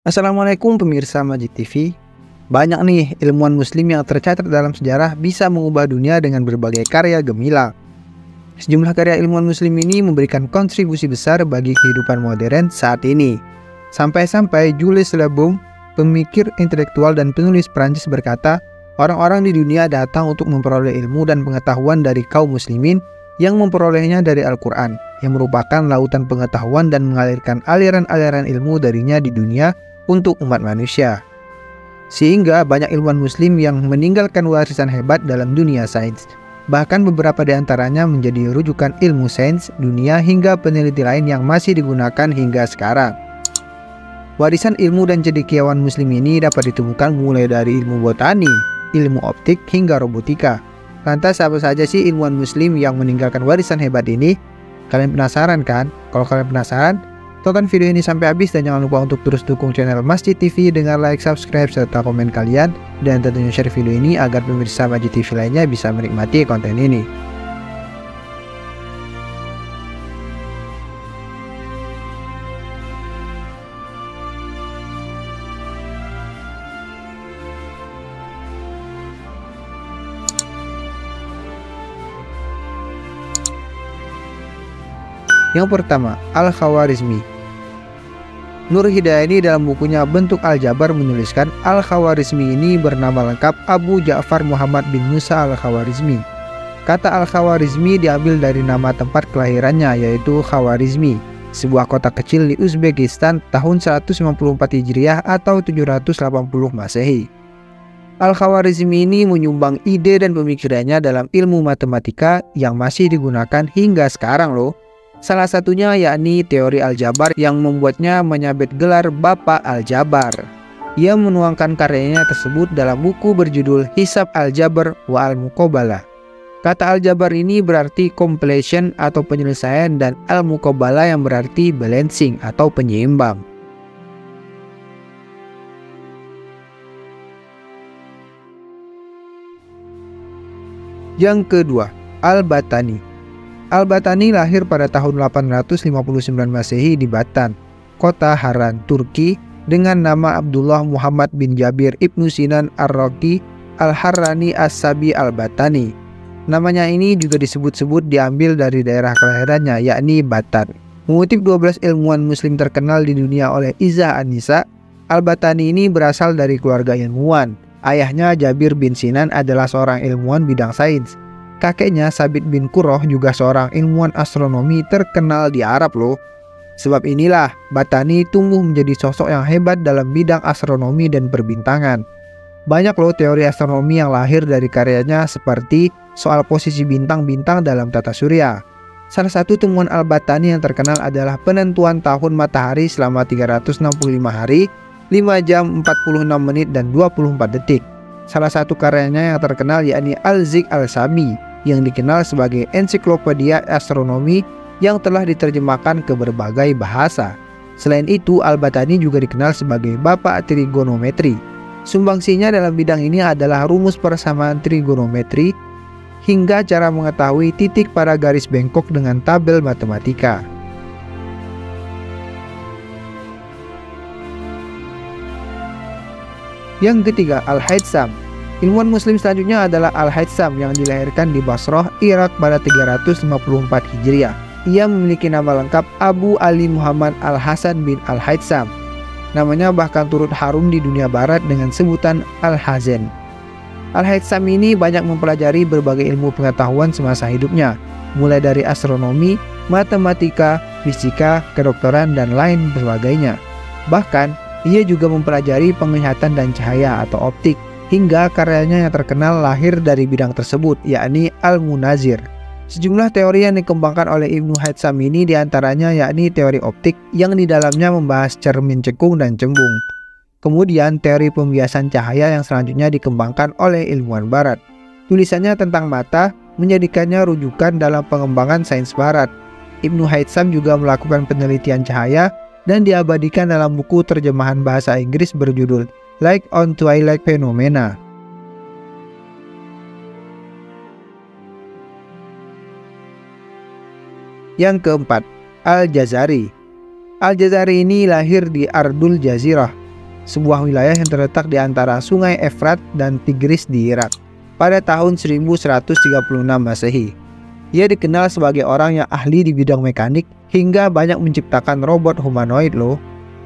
Assalamualaikum pemirsa Majid TV. Banyak nih ilmuwan muslim yang tercatat dalam sejarah bisa mengubah dunia dengan berbagai karya gemilang. Sejumlah karya ilmuwan muslim ini memberikan kontribusi besar bagi kehidupan modern saat ini. Sampai-sampai Jules Le Bon, pemikir intelektual dan penulis Prancis berkata, orang-orang di dunia datang untuk memperoleh ilmu dan pengetahuan dari kaum muslimin yang memperolehnya dari Al-Quran, yang merupakan lautan pengetahuan dan mengalirkan aliran-aliran ilmu darinya di dunia untuk umat manusia. Sehingga banyak ilmuwan muslim yang meninggalkan warisan hebat dalam dunia sains. Bahkan beberapa di antaranya menjadi rujukan ilmu sains dunia hingga peneliti lain yang masih digunakan hingga sekarang. Warisan ilmu dan cendekiawan muslim ini dapat ditemukan mulai dari ilmu botani, ilmu optik hingga robotika. Lantas apa saja sih ilmuwan muslim yang meninggalkan warisan hebat ini? Kalian penasaran kan? Kalau kalian penasaran, tonton video ini sampai habis dan jangan lupa untuk terus dukung channel Masjid TV dengan like, subscribe, serta komen kalian. Dan tentunya share video ini agar pemirsa Masjid TV lainnya bisa menikmati konten ini. Yang pertama, Al-Khawarizmi. Nur Hidayani dalam bukunya Bentuk Aljabar menuliskan Al-Khawarizmi ini bernama lengkap Abu Ja'far Muhammad bin Musa Al-Khawarizmi. Kata Al-Khawarizmi diambil dari nama tempat kelahirannya, yaitu Khawarizmi, sebuah kota kecil di Uzbekistan tahun 154 Hijriah atau 780 Masehi. Al-Khawarizmi ini menyumbang ide dan pemikirannya dalam ilmu matematika yang masih digunakan hingga sekarang loh. Salah satunya yakni teori aljabar yang membuatnya menyabet gelar Bapak Aljabar. Ia menuangkan karyanya tersebut dalam buku berjudul Hisab Aljabar wa Al-Muqabalah. Kata aljabar ini berarti completion atau penyelesaian dan al-muqabalah yang berarti balancing atau penyeimbang. Yang kedua, Al-Battani. Al-Battani lahir pada tahun 859 Masehi di Batan, kota Haran, Turki, dengan nama Abdullah Muhammad bin Jabir ibnu Sinan Ar-Raqi Al-Harrani As-Sabi Al-Battani. Namanya ini juga disebut-sebut diambil dari daerah kelahirannya, yakni Batan. Mengutip 12 ilmuwan muslim terkenal di dunia oleh Izzah An-Nisa, Al-Battani ini berasal dari keluarga ilmuwan. Ayahnya Jabir bin Sinan adalah seorang ilmuwan bidang sains. Kakeknya Sabit bin Qurrah juga seorang ilmuwan astronomi terkenal di Arab loh. Sebab inilah Battani tumbuh menjadi sosok yang hebat dalam bidang astronomi dan perbintangan. Banyak loh teori astronomi yang lahir dari karyanya seperti soal posisi bintang-bintang dalam tata surya. Salah satu temuan Al-Battani yang terkenal adalah penentuan tahun matahari selama 365 hari, 5 jam 46 menit dan 24 detik. Salah satu karyanya yang terkenal yakni Al-Zik Al-Sami, yang dikenal sebagai ensiklopedia astronomi yang telah diterjemahkan ke berbagai bahasa. Selain itu, Al-Battani juga dikenal sebagai Bapak Trigonometri. Sumbangsinya dalam bidang ini adalah rumus persamaan trigonometri hingga cara mengetahui titik pada garis bengkok dengan tabel matematika. Yang ketiga, Al-Haytham. Ilmuwan muslim selanjutnya adalah Al-Haytham yang dilahirkan di Basrah, Irak pada 354 Hijriah. Ia memiliki nama lengkap Abu Ali Muhammad Al-Hasan bin Al-Haytham. Namanya bahkan turut harum di dunia barat dengan sebutan Al-Hazen. Al-Haytham ini banyak mempelajari berbagai ilmu pengetahuan semasa hidupnya, mulai dari astronomi, matematika, fisika, kedokteran, dan lain sebagainya. Bahkan, ia juga mempelajari penglihatan dan cahaya atau optik, hingga karyanya yang terkenal lahir dari bidang tersebut, yakni Al-Munazir. Sejumlah teori yang dikembangkan oleh Ibnu Haytham ini diantaranya yakni teori optik yang di dalamnya membahas cermin cekung dan cembung. Kemudian teori pembiasan cahaya yang selanjutnya dikembangkan oleh ilmuwan barat. Tulisannya tentang mata menjadikannya rujukan dalam pengembangan sains barat. Ibnu Haytham juga melakukan penelitian cahaya dan diabadikan dalam buku terjemahan bahasa Inggris berjudul Light on Twilight Phenomena. Yang keempat, Al-Jazari. Al-Jazari ini lahir di Ardul Jazirah, sebuah wilayah yang terletak di antara Sungai Efrat dan Tigris di Irak, pada tahun 1136 Masehi. Ia dikenal sebagai orang yang ahli di bidang mekanik hingga banyak menciptakan robot humanoid loh.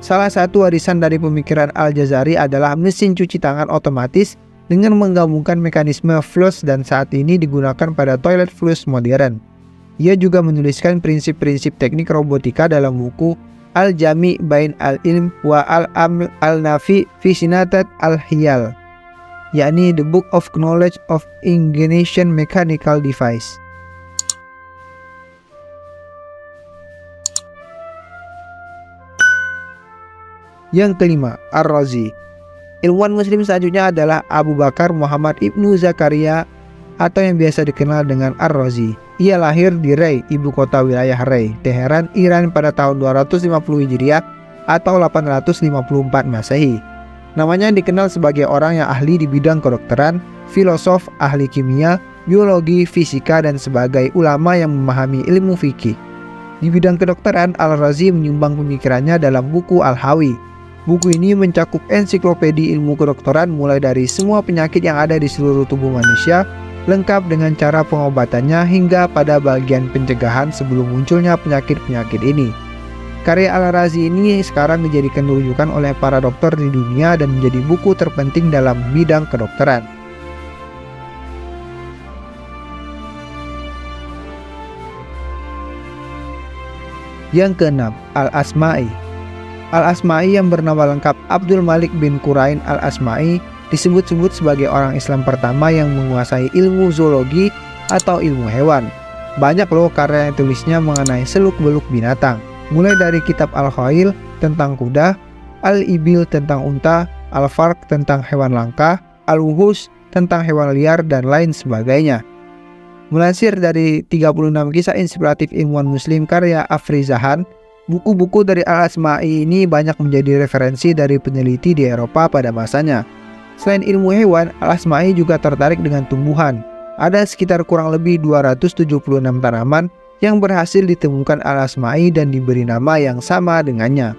Salah satu warisan dari pemikiran Al-Jazari adalah mesin cuci tangan otomatis dengan menggabungkan mekanisme flush dan saat ini digunakan pada toilet flush modern. Ia juga menuliskan prinsip-prinsip teknik robotika dalam buku Al-Jami' Bain Al-Ilm wa Al-Aml Al-Nafi fi Sinatat Al-Hiyal, yakni The Book of Knowledge of Ingeniation Mechanical Device. Yang kelima, Ar-Razi. Ilmuwan muslim selanjutnya adalah Abu Bakar Muhammad Ibnu Zakaria atau yang biasa dikenal dengan Ar-Razi. Ia lahir di Rey, ibu kota wilayah Rey, Teheran, Iran pada tahun 250 Hijriah atau 854 Masehi. Namanya dikenal sebagai orang yang ahli di bidang kedokteran, filosof, ahli kimia, biologi, fisika, dan sebagai ulama yang memahami ilmu fikih. Di bidang kedokteran, Al-Razi menyumbang pemikirannya dalam buku Al-Hawi. Buku ini mencakup ensiklopedi ilmu kedokteran mulai dari semua penyakit yang ada di seluruh tubuh manusia, lengkap dengan cara pengobatannya hingga pada bagian pencegahan sebelum munculnya penyakit-penyakit ini. Karya Al-Razi ini sekarang dijadikan rujukan oleh para dokter di dunia dan menjadi buku terpenting dalam bidang kedokteran. Yang keenam, Al-Asma'i. Al-Asma'i yang bernama lengkap Abdul Malik bin Qurain Al-Asma'i disebut-sebut sebagai orang Islam pertama yang menguasai ilmu zoologi atau ilmu hewan. Banyak loh karya yang tulisnya mengenai seluk-beluk binatang, mulai dari kitab Al-Khail tentang kuda, Al-Ibil tentang unta, Al-Farq tentang hewan langka, Al-Wuhus tentang hewan liar, dan lain sebagainya. Melansir dari 36 kisah inspiratif ilmuwan muslim karya Afrizahan, buku-buku dari Al-Asma'i ini banyak menjadi referensi dari peneliti di Eropa pada masanya. Selain ilmu hewan, Al-Asma'i juga tertarik dengan tumbuhan. Ada sekitar kurang lebih 276 tanaman yang berhasil ditemukan Al-Asma'i dan diberi nama yang sama dengannya.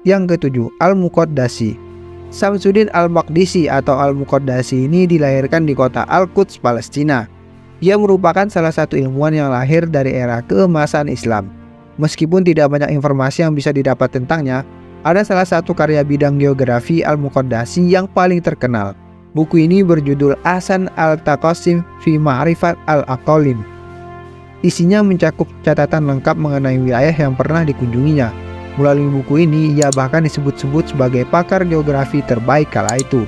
Yang ketujuh, Al-Muqaddasi. Samsuddin Al-Maqdisi atau Al-Muqaddasi ini dilahirkan di kota Al-Quds, Palestina. Ia merupakan salah satu ilmuwan yang lahir dari era keemasan Islam. Meskipun tidak banyak informasi yang bisa didapat tentangnya, ada salah satu karya bidang geografi Al-Muqaddasi yang paling terkenal. Buku ini berjudul Ahsan Al-Taqasim fi Ma'rifat Al-Aqalim. Isinya mencakup catatan lengkap mengenai wilayah yang pernah dikunjunginya. Melalui buku ini, ia bahkan disebut-sebut sebagai pakar geografi terbaik kala itu.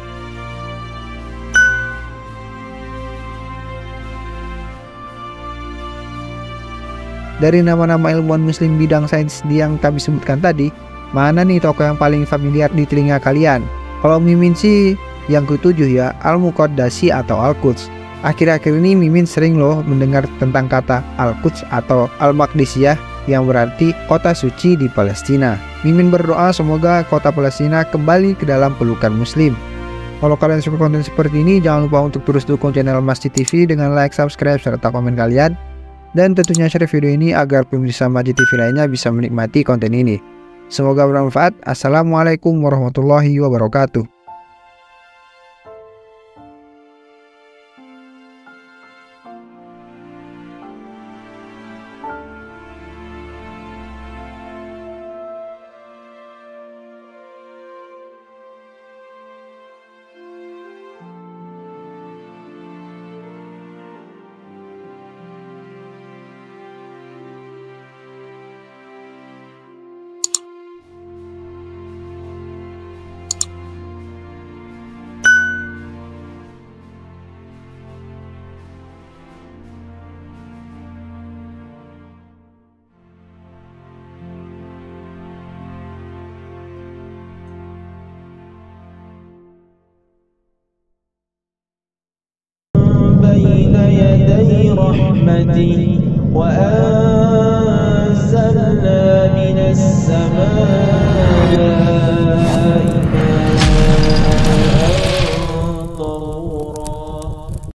Dari nama-nama ilmuwan muslim bidang sains yang kami sebutkan tadi, mana nih tokoh yang paling familiar di telinga kalian? Kalau Mimin sih yang ketujuh ya, Al-Muqaddasi atau Al-Quds. Akhir-akhir ini Mimin sering loh mendengar tentang kata Al-Quds atau Al-Maqdisiyah yang berarti kota suci di Palestina. Mimin berdoa semoga kota Palestina kembali ke dalam pelukan muslim. Kalau kalian suka konten seperti ini, jangan lupa untuk terus dukung channel Masjid TV dengan like, subscribe, serta komen kalian. Dan tentunya share video ini agar pemirsa Masjid TV lainnya bisa menikmati konten ini. Semoga bermanfaat. Assalamualaikum warahmatullahi wabarakatuh. بين يدي رحمتي وأنزلنا من السماء